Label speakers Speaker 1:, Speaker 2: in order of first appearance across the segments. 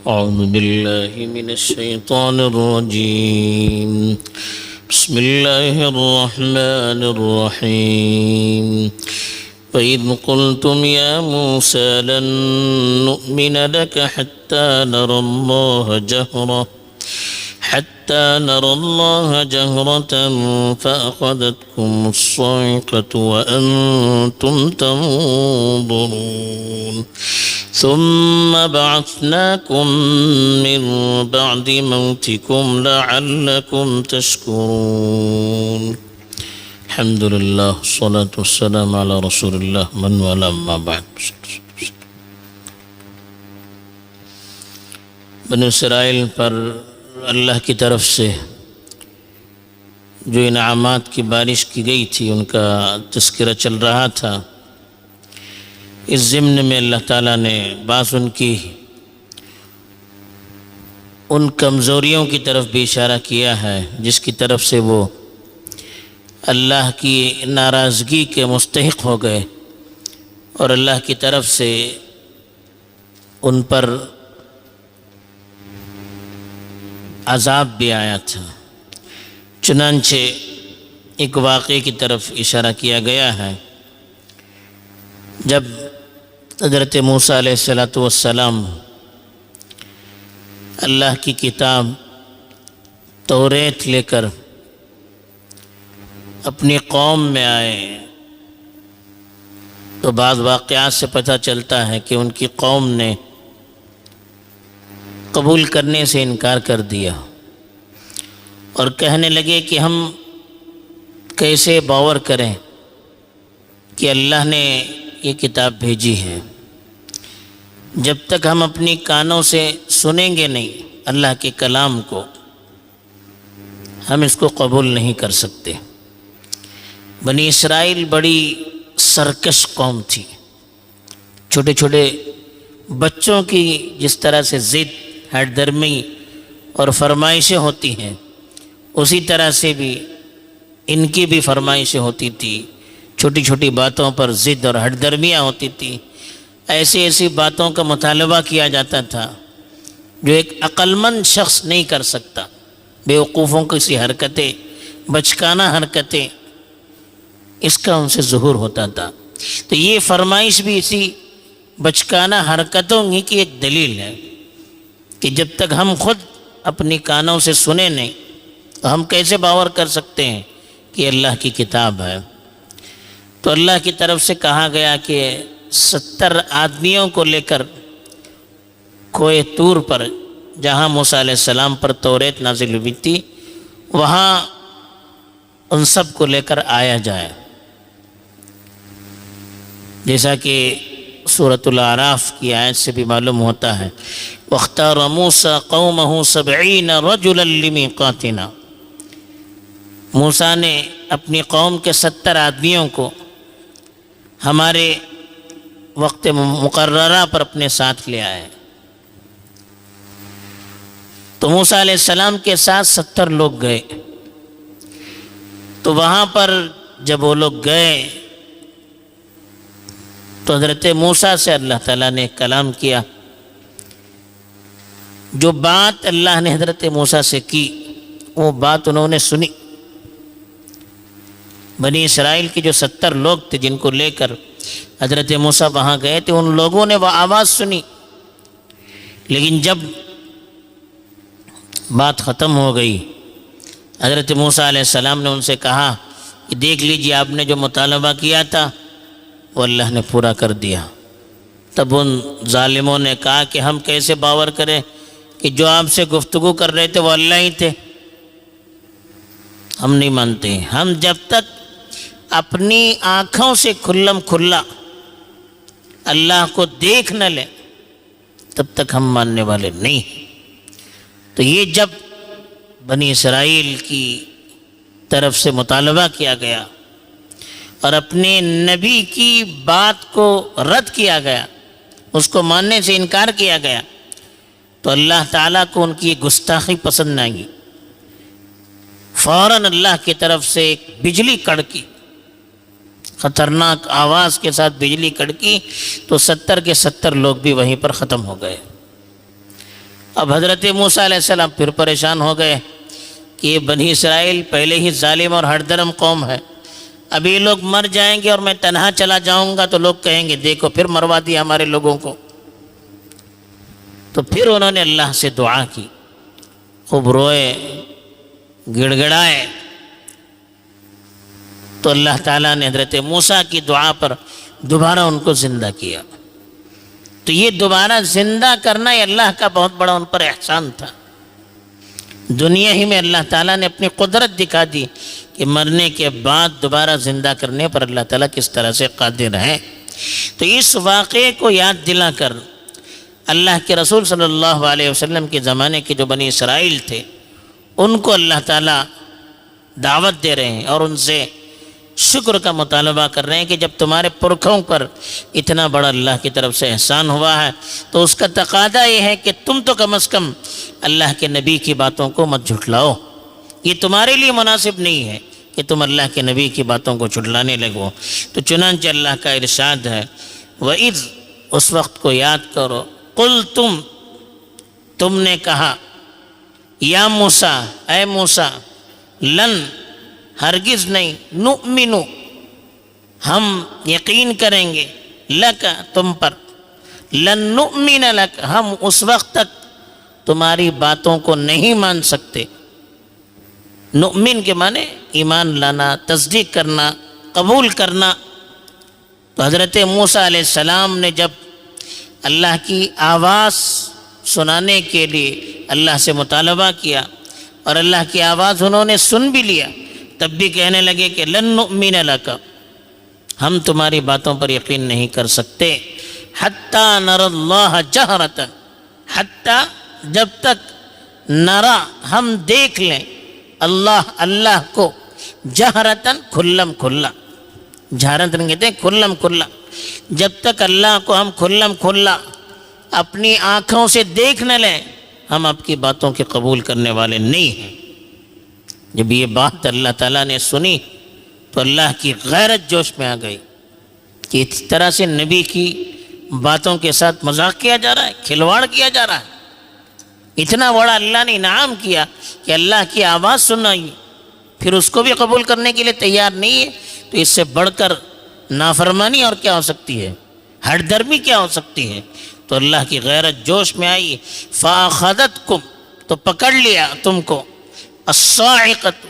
Speaker 1: أعوذ بالله من الشيطان الرجيم. بسم الله الرحمن الرحيم. وإذ قلتم يا موسى لن نؤمن لك حتى نرى الله جهرة فأخذتكم الصاعقة وأنتم تنظرون ثم بعثناكم من بعد موتكم لعلكم تشكرون. الحمد لله والصلاة والسلام على رسول الله من والاه أما بعد. بنی اسرائیل پر اللہ کی طرف سے جو انعامات کی بارش کی گئی تھی ان کا تذکرہ چل رہا تھا. اس ضمن میں اللہ تعالیٰ نے بعض ان کمزوریوں کی طرف بھی اشارہ کیا ہے جس کی طرف سے وہ اللہ کی ناراضگی کے مستحق ہو گئے اور اللہ کی طرف سے ان پر عذاب بھی آیا تھا. چنانچہ ایک واقعے کی طرف اشارہ کیا گیا ہے. جب حضرت موسیٰ علیہ السلام اللہ کی کتاب توریت لے کر اپنی قوم میں آئے تو بعض واقعات سے پتہ چلتا ہے کہ ان کی قوم نے قبول کرنے سے انکار کر دیا اور کہنے لگے کہ ہم کیسے باور کریں کہ اللہ نے یہ کتاب بھیجی ہے. جب تک ہم اپنی کانوں سے سنیں گے نہیں اللہ کے کلام کو ہم اس کو قبول نہیں کر سکتے. بنی اسرائیل بڑی سرکش قوم تھی. چھوٹے چھوٹے بچوں کی جس طرح سے ضد ہٹ درمی اور فرمائشیں ہوتی ہیں اسی طرح سے بھی ان کی بھی فرمائشیں ہوتی تھی. چھوٹی چھوٹی باتوں پر ضد اور ہٹ درمیاں ہوتی تھی. ایسی باتوں کا مطالبہ کیا جاتا تھا جو ایک عقل مند شخص نہیں کر سکتا. بیوقوفوں کی سی حرکتیں، بچکانہ حرکتیں، اس کا ان سے ظہور ہوتا تھا. تو یہ فرمائش بھی اسی بچکانہ حرکتوں کی ایک دلیل ہے کہ جب تک ہم خود اپنی کانوں سے سنیں نہیں تو ہم کیسے باور کر سکتے ہیں کہ اللہ کی کتاب ہے. تو اللہ کی طرف سے کہا گیا کہ 70 آدمیوں کو لے کر کوہ طور پر جہاں موسیٰ علیہ السلام پر توریت نازل ہوئی تھی وہاں ان سب کو لے کر آیا جائے. جیسا کہ سورۃ الاعراف کی آیت سے بھی معلوم ہوتا ہے وَاخْتَارَ مُوسَىٰ قَوْمَهُ 70 رَجُلًا لِمِيقَاتِنَا. موسیٰ نے اپنی قوم کے 70 آدمیوں کو ہمارے وقت مقررہ پر اپنے ساتھ لے آئے. تو موسیٰ علیہ السلام کے ساتھ 70 لوگ گئے. تو وہاں پر جب وہ لوگ گئے تو حضرت موسیٰ سے اللہ تعالیٰ نے کلام کیا. جو بات اللہ نے حضرت موسیٰ سے کی وہ بات انہوں نے سنی. بنی اسرائیل کے جو 70 لوگ تھے جن کو لے کر حضرت موسیٰ وہاں گئے تھے ان لوگوں نے وہ آواز سنی. لیکن جب بات ختم ہو گئی حضرت موسیٰ علیہ السلام نے ان سے کہا کہ دیکھ لیجیے آپ نے جو مطالبہ کیا تھا وہ اللہ نے پورا کر دیا. تب ان ظالموں نے کہا کہ ہم کیسے باور کریں کہ جو آپ سے گفتگو کر رہے تھے وہ اللہ ہی تھے. ہم نہیں مانتے. ہم جب تک اپنی آنکھوں سے کھلم کھلا اللہ کو دیکھ نہ لیں تب تک ہم ماننے والے نہیں. تو یہ جب بنی اسرائیل کی طرف سے مطالبہ کیا گیا اور اپنے نبی کی بات کو رد کیا گیا اس کو ماننے سے انکار کیا گیا تو اللہ تعالیٰ کو ان کی گستاخی پسند نہ آئی. فوراً اللہ کی طرف سے ایک بجلی کڑکی خطرناک آواز کے ساتھ بجلی کڑکی تو 70 کے 70 لوگ بھی وہیں پر ختم ہو گئے. اب حضرت موسیٰ علیہ السلام پھر پریشان ہو گئے کہ یہ بنی اسرائیل پہلے ہی ظالم اور ہٹ درم قوم ہے، اب یہ لوگ مر جائیں گے اور میں تنہا چلا جاؤں گا تو لوگ کہیں گے دیکھو پھر مروا دیا ہمارے لوگوں کو۔ تو پھر انہوں نے اللہ سے دعا کی، خوب روئے، گڑ گڑائے، تو اللہ تعالیٰ نے حضرت موسیٰ کی دعا پر دوبارہ ان کو زندہ کیا۔ تو یہ دوبارہ زندہ کرنا یہ اللہ کا بہت بڑا ان پر احسان تھا۔ دنیا ہی میں اللہ تعالیٰ نے اپنی قدرت دکھا دی کہ مرنے کے بعد دوبارہ زندہ کرنے پر اللہ تعالیٰ کس طرح سے قادر ہے۔ تو اس واقعے کو یاد دلا کر اللہ کے رسول صلی اللہ علیہ وسلم کے زمانے کے جو بنی اسرائیل تھے ان کو اللہ تعالیٰ دعوت دے رہے ہیں اور ان سے شکر کا مطالبہ کر رہے ہیں کہ جب تمہارے پرکھوں پر اتنا بڑا اللہ کی طرف سے احسان ہوا ہے تو اس کا تقاضا یہ ہے کہ تم تو کم از کم اللہ کے نبی کی باتوں کو مت جھٹلاؤ۔ یہ تمہارے لیے مناسب نہیں ہے کہ تم اللہ کے نبی کی باتوں کو جھٹلانے لگو۔ تو چنانچہ اللہ کا ارشاد ہے وَإِذْ، اس وقت کو یاد کرو، قُلْتُمْ، تم نے کہا، یا موسیٰ، اے موسیٰ، لن، ہرگز نہیں، نؤمنو، ہم یقین کریں گے، لک، تم پر، لن نؤمن لک، ہم اس وقت تک تمہاری باتوں کو نہیں مان سکتے۔ نؤمن کے معنی ایمان لانا، تصدیق کرنا، قبول کرنا۔ تو حضرت موسیٰ علیہ السلام نے جب اللہ کی آواز سنانے کے لیے اللہ سے مطالبہ کیا اور اللہ کی آواز انہوں نے سن بھی لیا، تب بھی کہنے لگے کہ لن نؤمن لک، ہم تمہاری باتوں پر یقین نہیں کر سکتے، حتی نر اللہ جہرۃ، حتی، جب تک، نرا، ہم دیکھ لیں، اللہ کو، جہرتاً، کھلم کھلا، جہرتاً کہتے ہیں کھلم کھلا، جب تک اللہ کو ہم کھلم کھلا اپنی آنکھوں سے دیکھ نہ لیں ہم آپ کی باتوں کے قبول کرنے والے نہیں ہیں۔ جب یہ بات اللہ تعالیٰ نے سنی تو اللہ کی غیرت جوش میں آ گئی کہ اس طرح سے نبی کی باتوں کے ساتھ مذاق کیا جا رہا ہے، کھلواڑ کیا جا رہا ہے۔ اتنا بڑا اللہ نے انعام کیا کہ اللہ کی آواز سنائی، پھر اس کو بھی قبول کرنے کے لیے تیار نہیں ہے، تو اس سے بڑھ کر نافرمانی اور کیا ہو سکتی ہے، ہٹ درمی کیا ہو سکتی ہے۔ تو اللہ کی غیرت جوش میں آئی، فَأَخَذَتْكُمْ، تو پکڑ لیا تم کو، الصَّاعِقَةُ،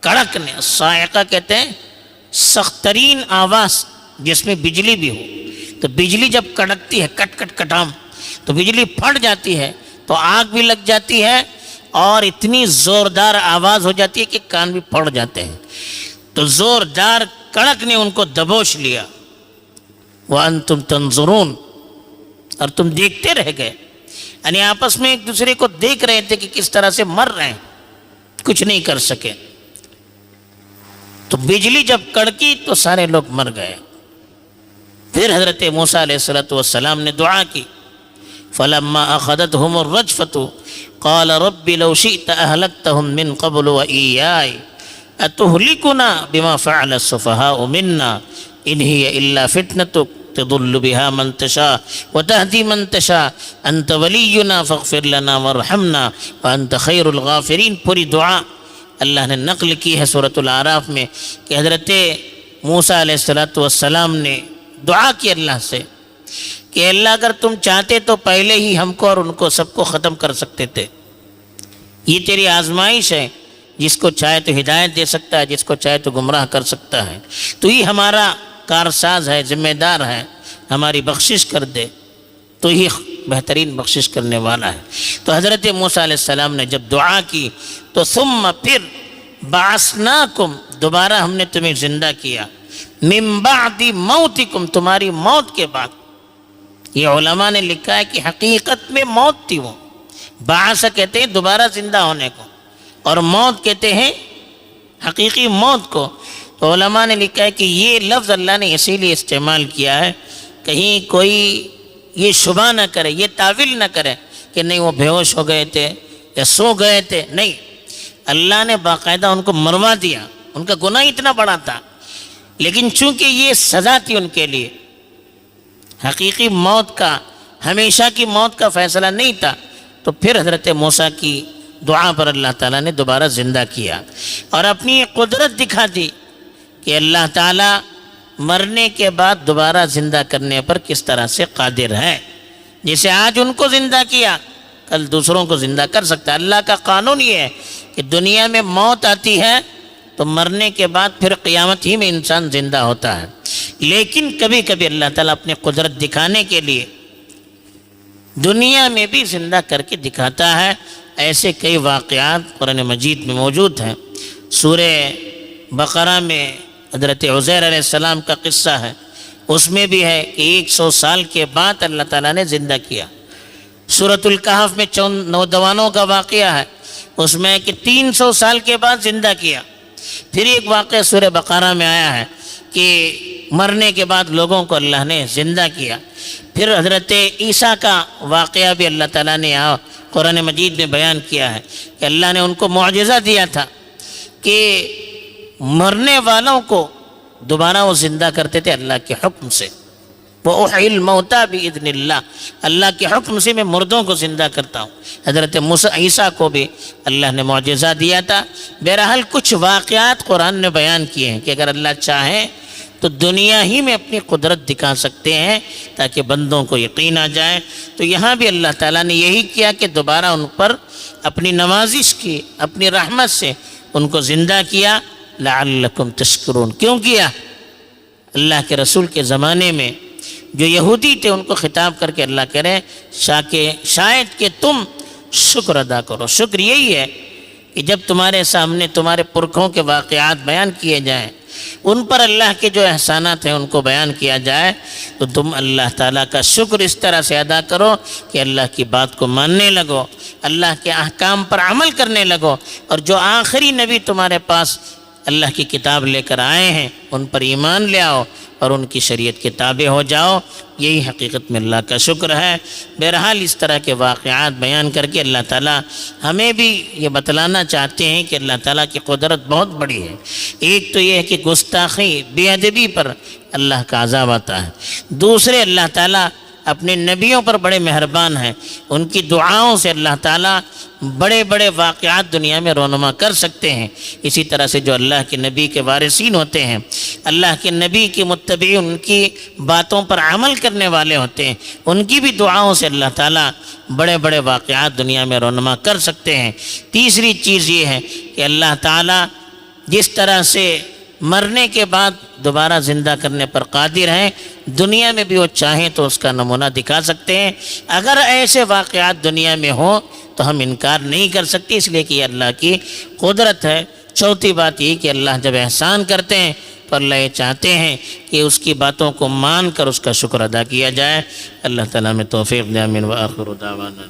Speaker 1: کڑک نے، الصَّاعِقہ کہتے ہیں سخت ترین آواز جس میں بجلی بھی ہو۔ تو بجلی جب کڑکتی ہے، کٹ کٹ کٹام، تو بجلی پھٹ جاتی ہے تو آگ بھی لگ جاتی ہے اور اتنی زوردار آواز ہو جاتی ہے کہ کان بھی پھٹ جاتے ہیں۔ تو زوردار کڑک نے ان کو دبوچ لیا، وَأَنْتُمْ تَنْظُرُونَ، اور تم دیکھتے رہ گئے، یعنی آپس میں ایک دوسرے کو دیکھ رہے تھے کہ کس طرح سے مر رہے ہیں، کچھ نہیں کر سکے۔ تو بجلی جب کڑکی تو سارے لوگ مر گئے۔ پھر حضرت موسیٰ علیہ السلام نے دعا کی، فَلَمَّا أَخَذَتْهُمُ الرَّجْفَةُ قَالَ رَبِّ لَوْ شِئْتَ أَهْلَكْتَهُمْ مِنْ قَبْلُ وَإِيَّايَ أَتُهْلِكُنَا بِمَا فَعَلَ السُّفَهَاءُ مِنَّا إِنْ هِيَ إِلَّا فِتْنَتُكَ تضل بها من تشاء وتهدي من تشاء انت ولينا فاغفر لنا وارحمنا وانت خير الغافرين۔ پوری دعا اللہ نے نقل کی ہے سورۃ الاعراف میں کہ حضرت موسیٰ علیہ السلام نے دعا کی اللہ سے کہ اللہ اگر تم چاہتے تو پہلے ہی ہم کو اور ان کو سب کو ختم کر سکتے تھے، یہ تیری آزمائش ہے، جس کو چاہے تو ہدایت دے سکتا ہے، جس کو چاہے تو گمراہ کر سکتا ہے، تو یہ ہمارا کارساز ہے، ذمہ دار ہے، ہماری بخشش کر دے، تو ہی بہترین بخشش کرنے والا ہے۔ تو حضرت موسیٰ علیہ السلام نے جب دعا کی تو ثم، پھر، بعثناکم، دوبارہ ہم نے تمہیں زندہ کیا، من بعد موتکم، تمہاری موت کے بعد۔ یہ علماء نے لکھا ہے کہ حقیقت میں موت تھی وہ، بعث کہتے ہیں دوبارہ زندہ ہونے کو، اور موت کہتے ہیں حقیقی موت کو۔ تو علماء نے لکھا ہے کہ یہ لفظ اللہ نے اسی لیے استعمال کیا ہے کہیں کوئی یہ شبہ نہ کرے، یہ تعویل نہ کرے کہ نہیں وہ بے ہوش ہو گئے تھے یا سو گئے تھے، نہیں، اللہ نے باقاعدہ ان کو مروا دیا، ان کا گناہ اتنا بڑا تھا، لیکن چونکہ یہ سزا تھی ان کے لیے، حقیقی موت کا، ہمیشہ کی موت کا فیصلہ نہیں تھا، تو پھر حضرت موسیٰ کی دعا پر اللہ تعالیٰ نے دوبارہ زندہ کیا اور اپنی قدرت دکھا دی کہ اللہ تعالیٰ مرنے کے بعد دوبارہ زندہ کرنے پر کس طرح سے قادر ہے. جسے آج ان کو زندہ کیا کل دوسروں کو زندہ کر سکتا ہے. اللہ کا قانون یہ ہے کہ دنیا میں موت آتی ہے تو مرنے کے بعد پھر قیامت ہی میں انسان زندہ ہوتا ہے. لیکن کبھی کبھی اللہ تعالیٰ اپنی قدرت دکھانے کے لیے دنیا میں بھی زندہ کر کے دکھاتا ہے. ایسے کئی واقعات قرآن مجید میں موجود ہیں. سورہ بقرہ میں حضرت عزیر علیہ السلام کا قصہ ہے. اس میں بھی ہے کہ 100 سال کے بعد اللہ تعالیٰ نے زندہ کیا. سورۃ الکہف میں چند نوجوانوں کا واقعہ ہے. اس میں کہ 300 سال کے بعد زندہ کیا. پھر ایک واقعہ سورہ بقرہ میں آیا ہے کہ مرنے کے بعد لوگوں کو اللہ نے زندہ کیا. پھر حضرت عیسیٰ کا واقعہ بھی اللہ تعالیٰ نے یہاں قرآن مجید میں بیان کیا ہے کہ اللہ نے ان کو معجزہ دیا تھا کہ مرنے والوں کو دوبارہ وہ زندہ کرتے تھے اللہ کے حکم سے. وَأُحْيِي الْمَوْتَى بِإِذْنِ اللَّهِ، اللہ کے حکم سے میں مردوں کو زندہ کرتا ہوں. حضرت عیسیٰ کو بھی اللہ نے معجزہ دیا تھا. بہرحال کچھ واقعات قرآن نے بیان کیے ہیں کہ اگر اللہ چاہے تو دنیا ہی میں اپنی قدرت دکھا سکتے ہیں تاکہ بندوں کو یقین آ جائے. تو یہاں بھی اللہ تعالیٰ نے یہی کیا کہ دوبارہ ان پر اپنی نوازش کی، اپنی رحمت سے ان کو زندہ کیا. لعلکم تشکرون. کیوں کیا؟ اللہ کے رسول کے زمانے میں جو یہودی تھے ان کو خطاب کر کے اللہ کہہ رہے ہیں شاید کہ تم شکر ادا کرو. شکر یہی ہے کہ جب تمہارے سامنے تمہارے پرکھوں کے واقعات بیان کیے جائیں، ان پر اللہ کے جو احسانات ہیں ان کو بیان کیا جائے، تو تم اللہ تعالیٰ کا شکر اس طرح سے ادا کرو کہ اللہ کی بات کو ماننے لگو، اللہ کے احکام پر عمل کرنے لگو، اور جو آخری نبی تمہارے پاس اللہ کی کتاب لے کر آئے ہیں ان پر ایمان لے آؤ اور ان کی شریعت کے تابع ہو جاؤ. یہی حقیقت میں اللہ کا شکر ہے. بہرحال اس طرح کے واقعات بیان کر کے اللہ تعالیٰ ہمیں بھی یہ بتلانا چاہتے ہیں کہ اللہ تعالیٰ کی قدرت بہت بڑی ہے. ایک تو یہ ہے کہ گستاخی بے ادبی پر اللہ کا عذاب آتا ہے. دوسرے اللہ تعالیٰ اپنے نبیوں پر بڑے مہربان ہیں. ان کی دعاؤں سے اللہ تعالیٰ بڑے بڑے واقعات دنیا میں رونما کر سکتے ہیں. اسی طرح سے جو اللہ کے نبی کے وارثین ہوتے ہیں، اللہ کے نبی کے متبعین، ان کی باتوں پر عمل کرنے والے ہوتے ہیں، ان کی بھی دعاؤں سے اللہ تعالیٰ بڑے بڑے واقعات دنیا میں رونما کر سکتے ہیں. تیسری چیز یہ ہے کہ اللہ تعالیٰ جس طرح سے مرنے کے بعد دوبارہ زندہ کرنے پر قادر ہیں، دنیا میں بھی وہ چاہیں تو اس کا نمونہ دکھا سکتے ہیں. اگر ایسے واقعات دنیا میں ہوں تو ہم انکار نہیں کر سکتے، اس لیے کہ یہ اللہ کی قدرت ہے. چوتھی بات یہ کہ اللہ جب احسان کرتے ہیں تو اللہ یہ چاہتے ہیں کہ اس کی باتوں کو مان کر اس کا شکر ادا کیا جائے. اللہ تعالیٰ میں توفیق دے. آمین. وآخر دعوانا